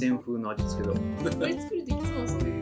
線風の味付けだ。これ作るといつもそういう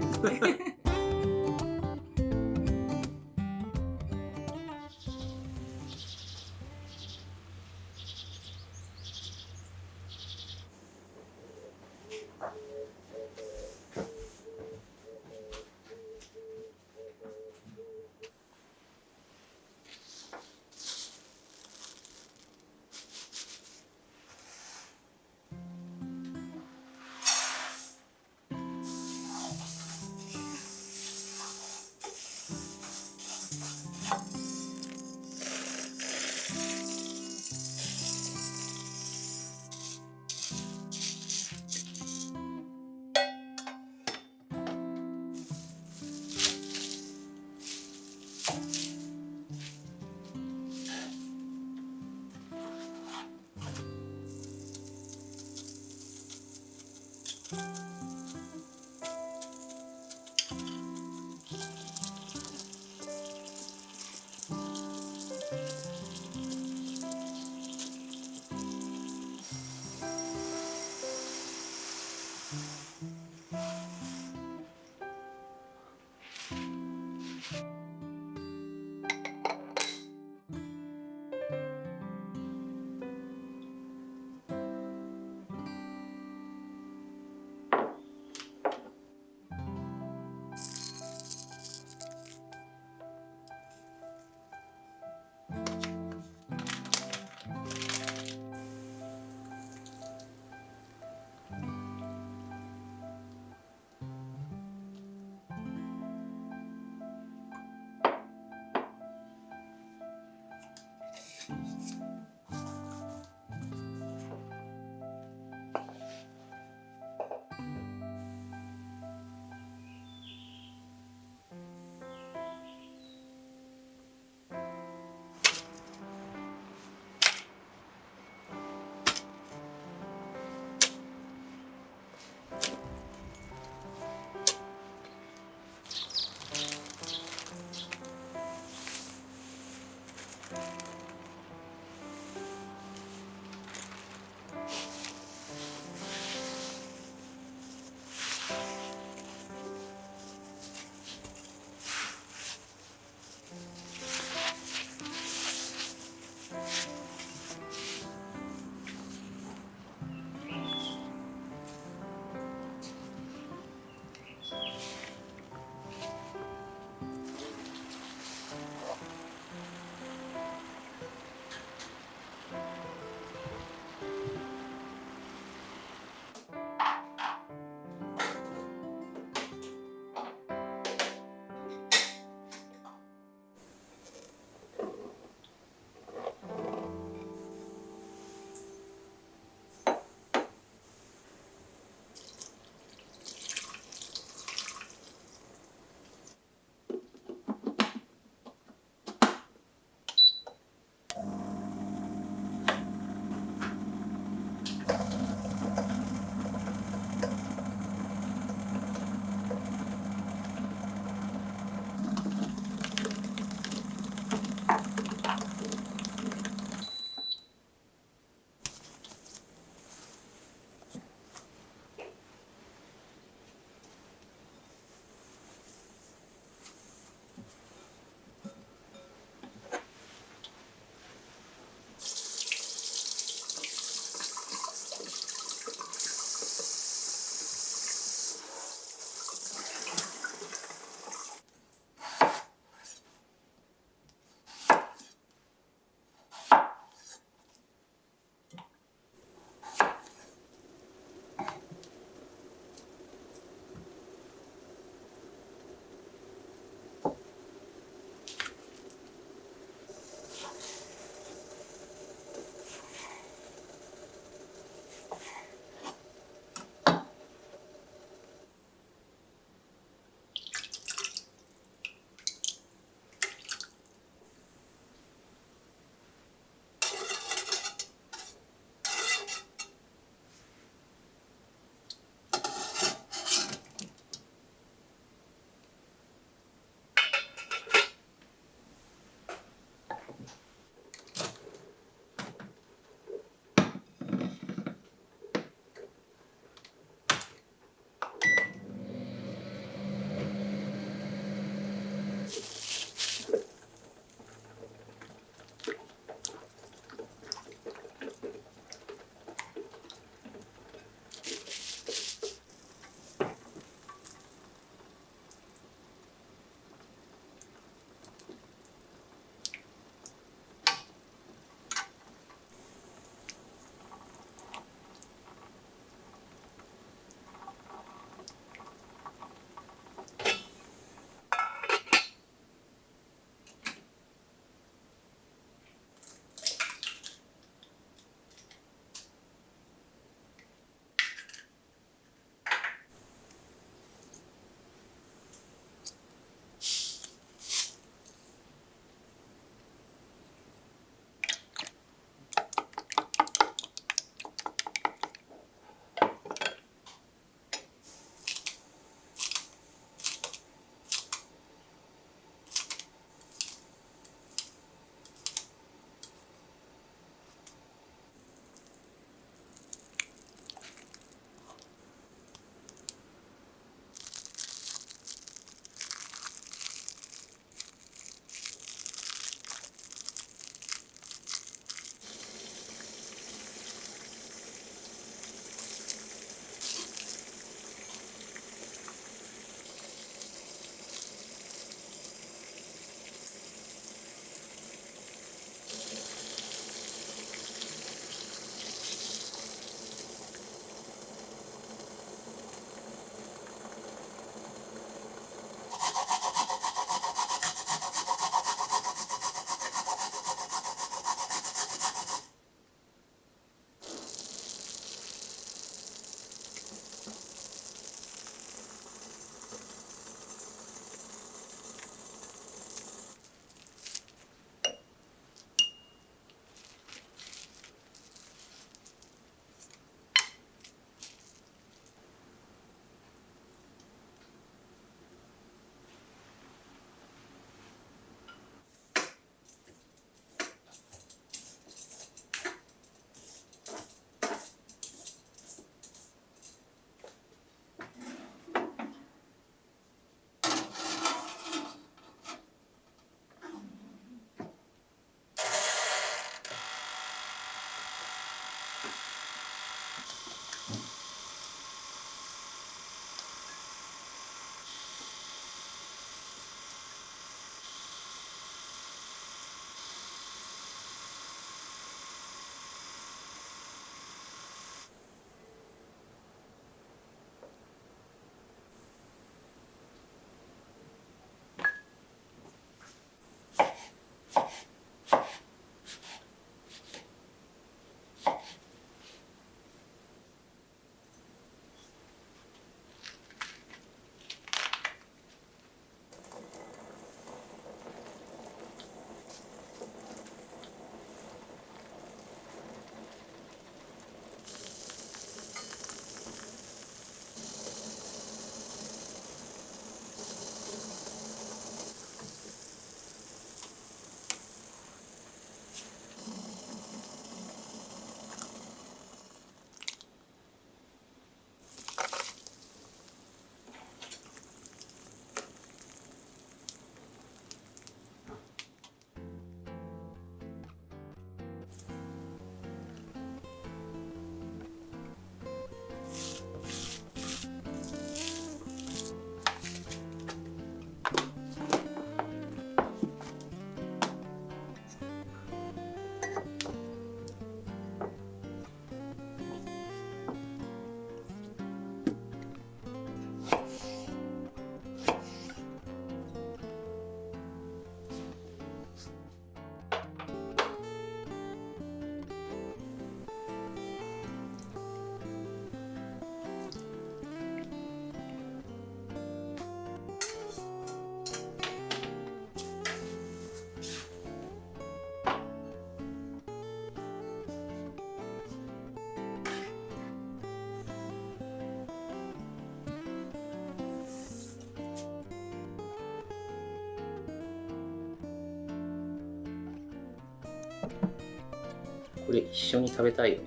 これ一緒に食べたいよね。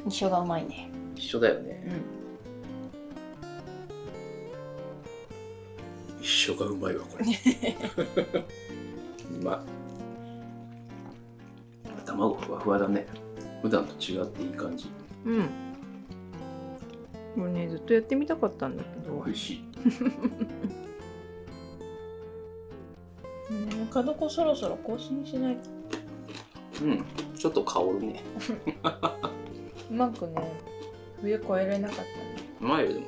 一緒がうまいね。一緒だよね。一緒がうまいわこれ。うまい。卵ふわふわだね。普段と違っていい感じ。うん。もうねずっとやってみたかったんだけど。美味しい。角子そろそろ更新しないと。うん。ちょっと香るね。うまくね冬越えれなかったね。うまいよでも。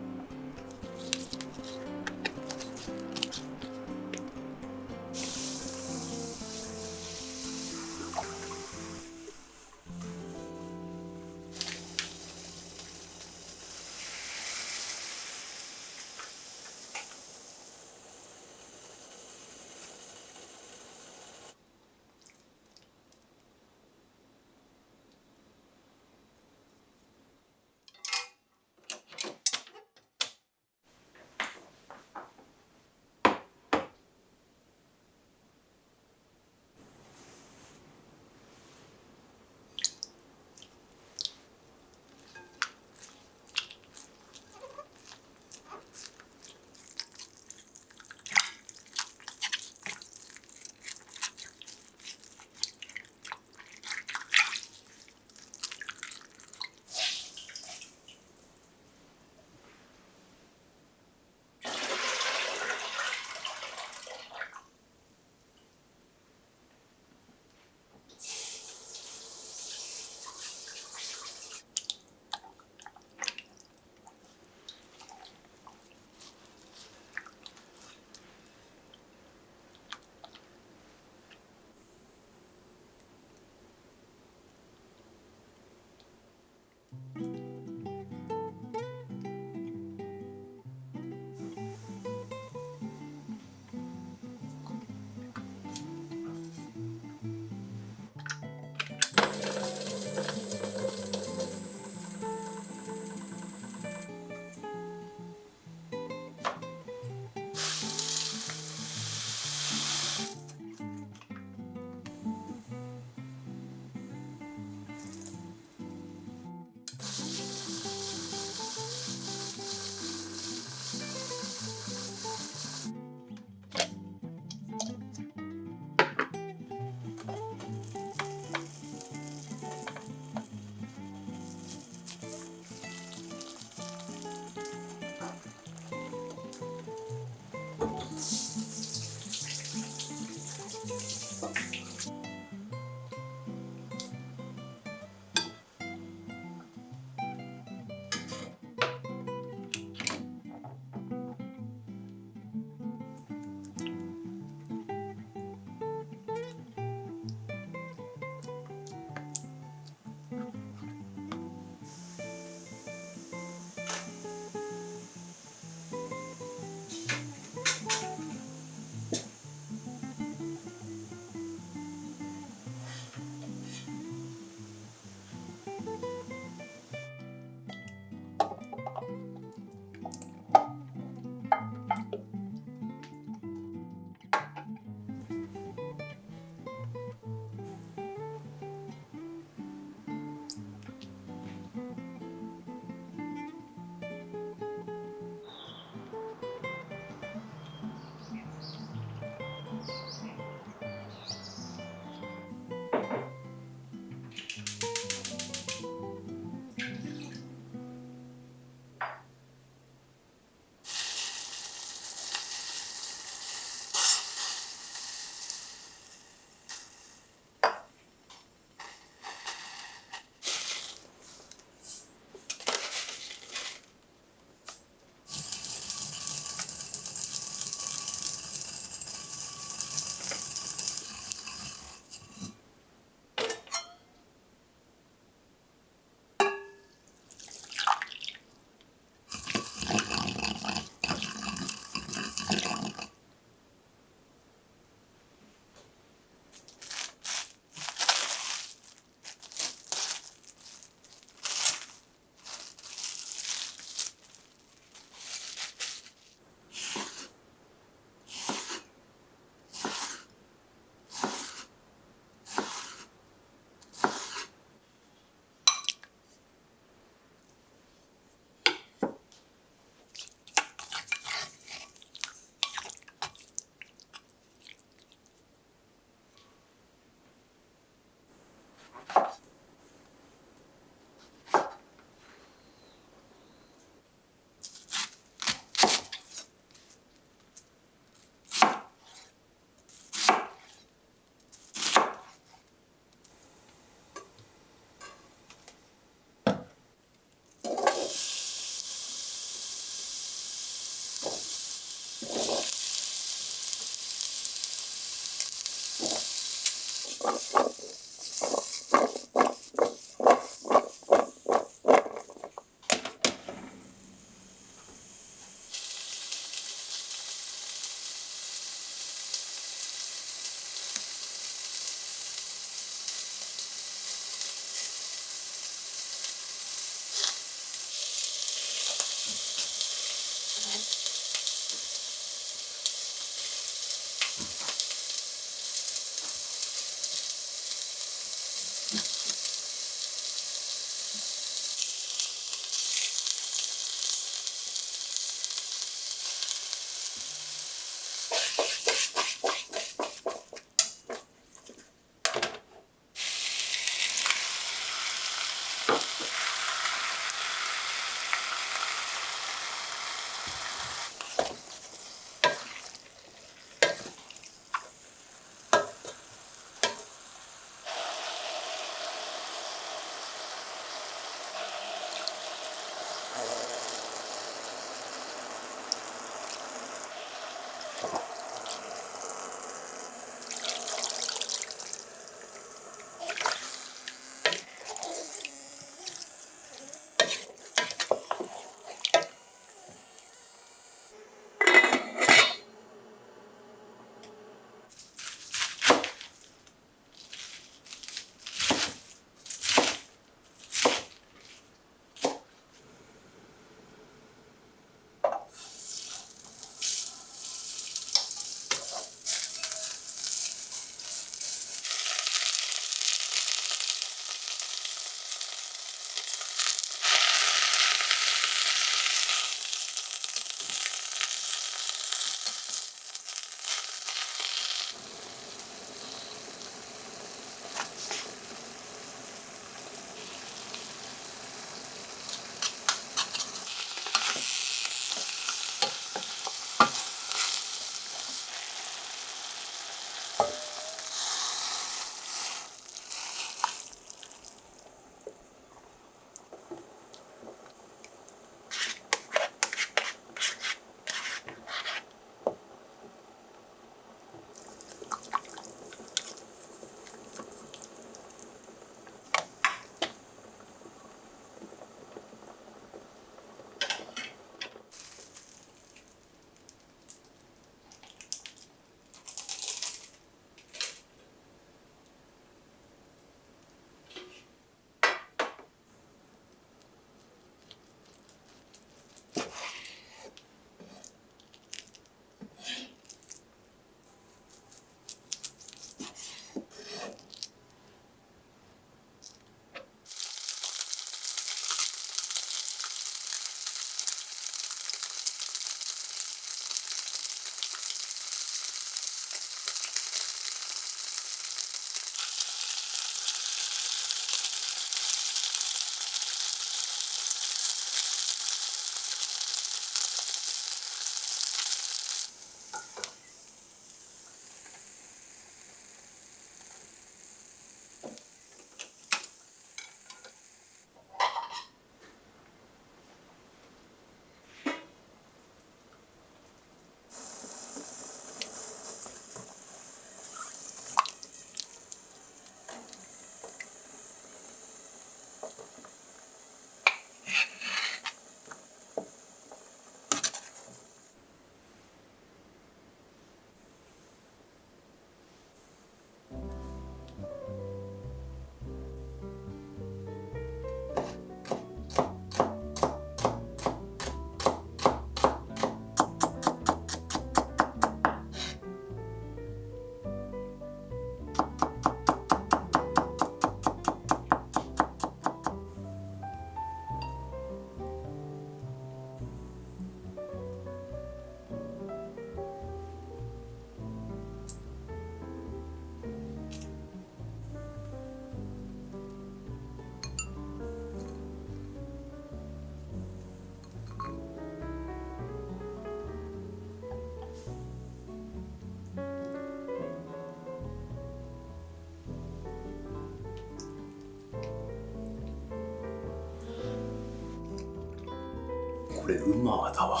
これうまだわ。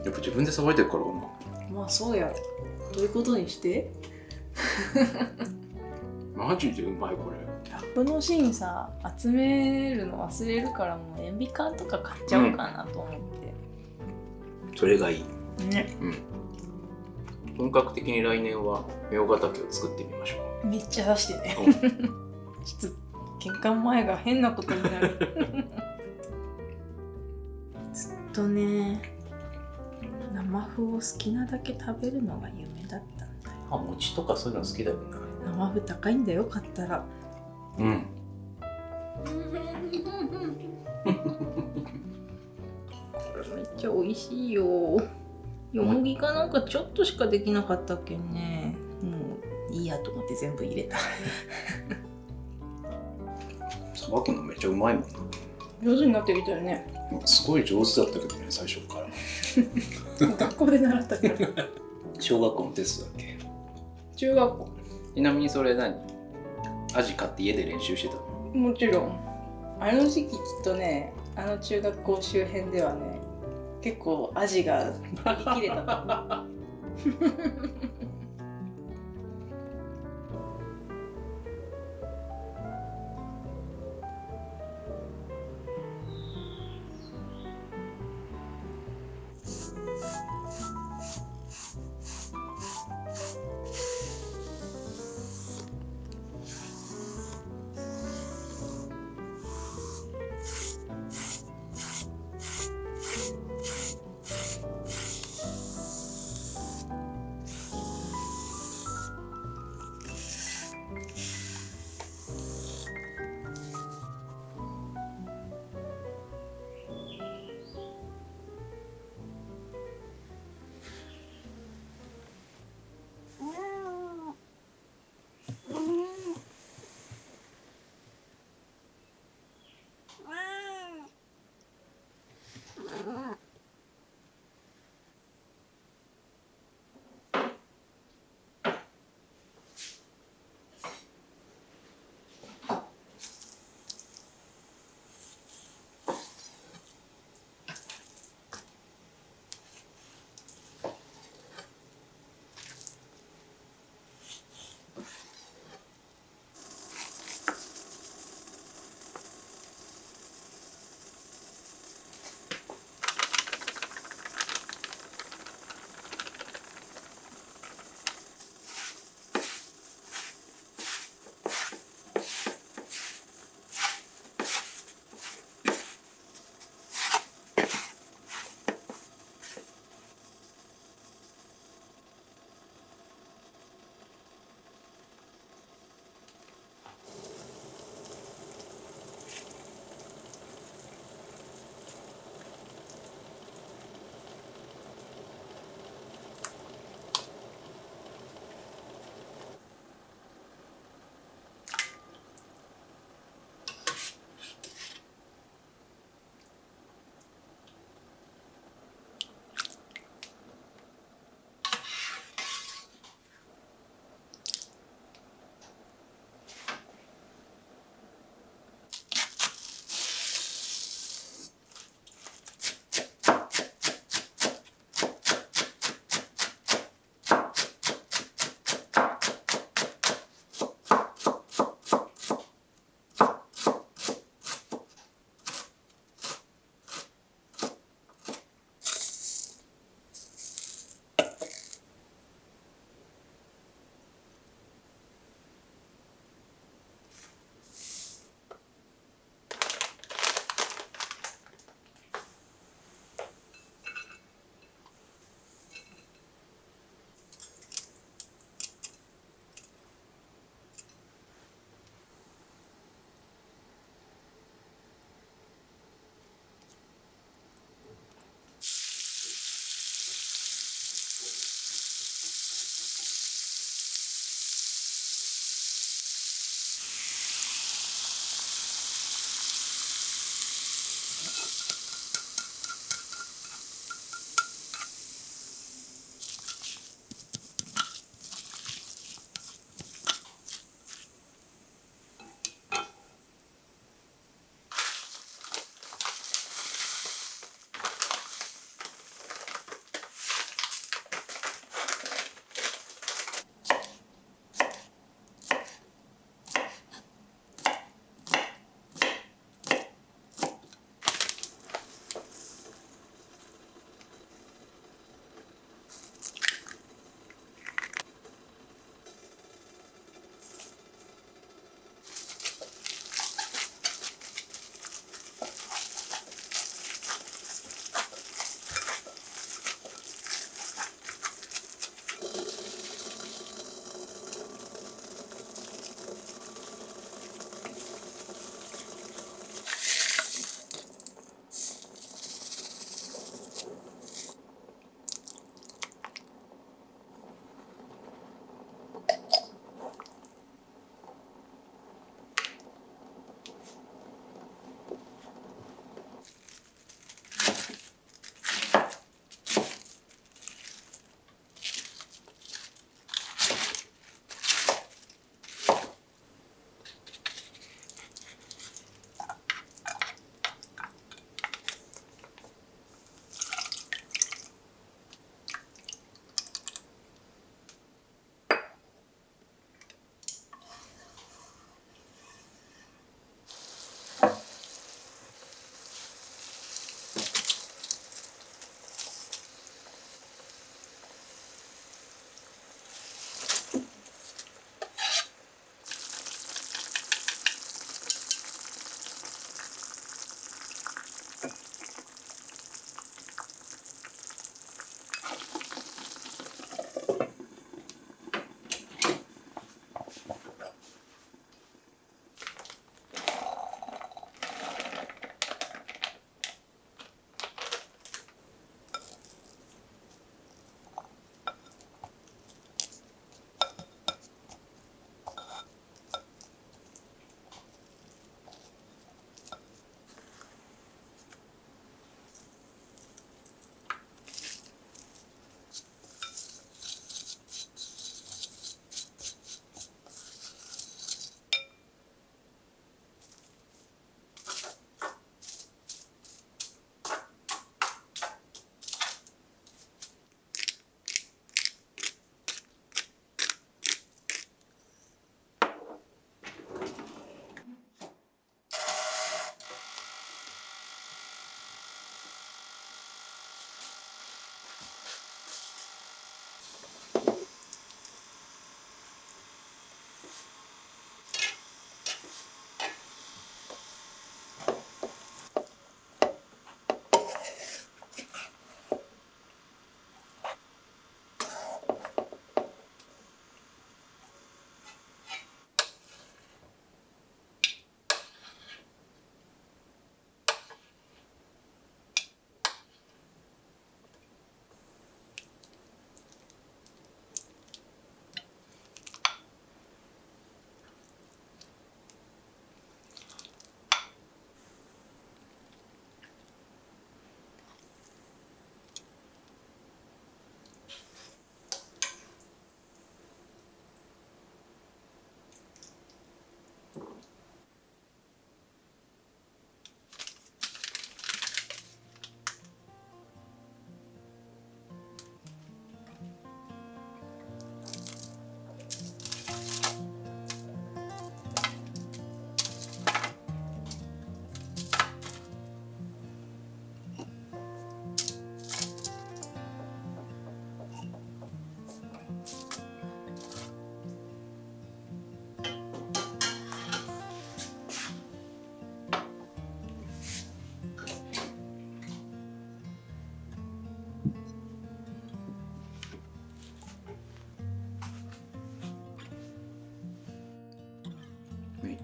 やっぱ自分でさばいてるからかな。まあそうやろ。どういうことにして？マジでうまいこれ。ラップの芯さ、集めるの忘れるからもう塩ビ缶とか買っちゃおうかなと思って。それがいい。ね。本格的に来年はみょうが竹を作ってみましょめっちゃ出してね。う。ちょっと玄関前が変なことになる。ずっとね、生麩を好きなだけ食べるのが夢だったんだよ。あ、餅とかそういうの好きだよね。生麩高いんだよ、買ったら。うん。これめっちゃ美味しいよ。よもぎかなんかちょっとしかできなかったっけんね。もういいやと思って全部入れた。さばくのめっちゃうまいもんな。上手になってきたよね。すごい上手だったけどね、最初から。学校で習ったけど。小学校のテストだっけ。中学校。ちなみにそれ何？アジ買って家で練習してたの？もちろん。あの時期きっとね、あの中学校周辺ではね、結構アジが売り切れたと思う。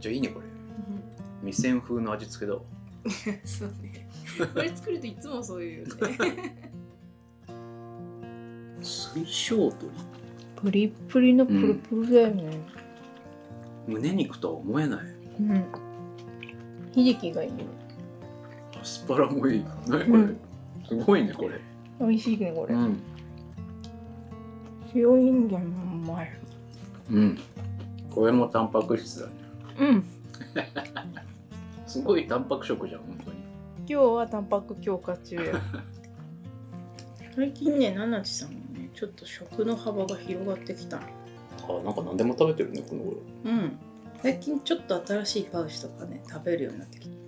ちゃいいねこれ。味仙風の味付けだわ。そうね。これ作るといつもそういうよね。水晶鶏。プリップリのプルプルだよね。胸肉とは思えない。うん。ひじきがいいよ。アスパラもいい。何これ、うん、すごいねこれ。美味しいねこれ。うん。塩インゲンもうまい。うん。これもタンパク質だね。うん。すごいタンパク食じゃん本当に。今日はタンパク強化中や。最近ね、ナナチさんもね、ちょっと食の幅が広がってきた。あ、なんか何でも食べてるねこの頃。うん。最近ちょっと新しいパウチとかね、食べるようになってきた。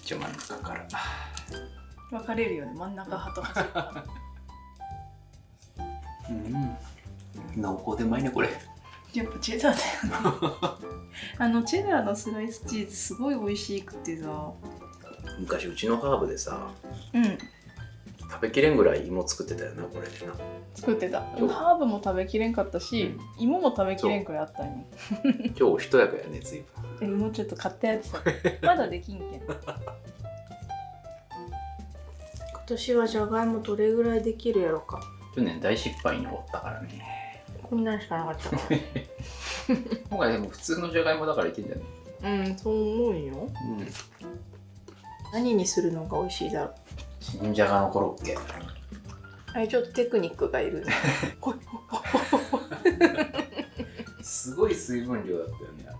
じゃあ真ん中から分かれるよね、真ん中派と端っこ。濃厚でうまいねこれ。やっぱチェダーだよね。チェダーのスライスチーズすごい美味しくてさ。昔うちのハーブでさ、うん、食べきれんぐらい芋作ってたよなこれでな。作ってた。そうハーブも食べきれんかったし、芋も食べきれんくらいあったんよ。今日おしとやかやね随分。芋ちょっと買ったやつだ。まだできんけん。今年はじゃがいもどれぐらいできるやろか。去年大失敗に終わったからね。こんなんしかなかったから。今回でも普通のじゃがいもだからいけんだよね。うん、そう思うよ。何にするのが美味しいだろう。新じゃがのコロッケ。あれちょっとテクニックがいるね。ほいほいほいほい。すごい水分量だったよねあれ。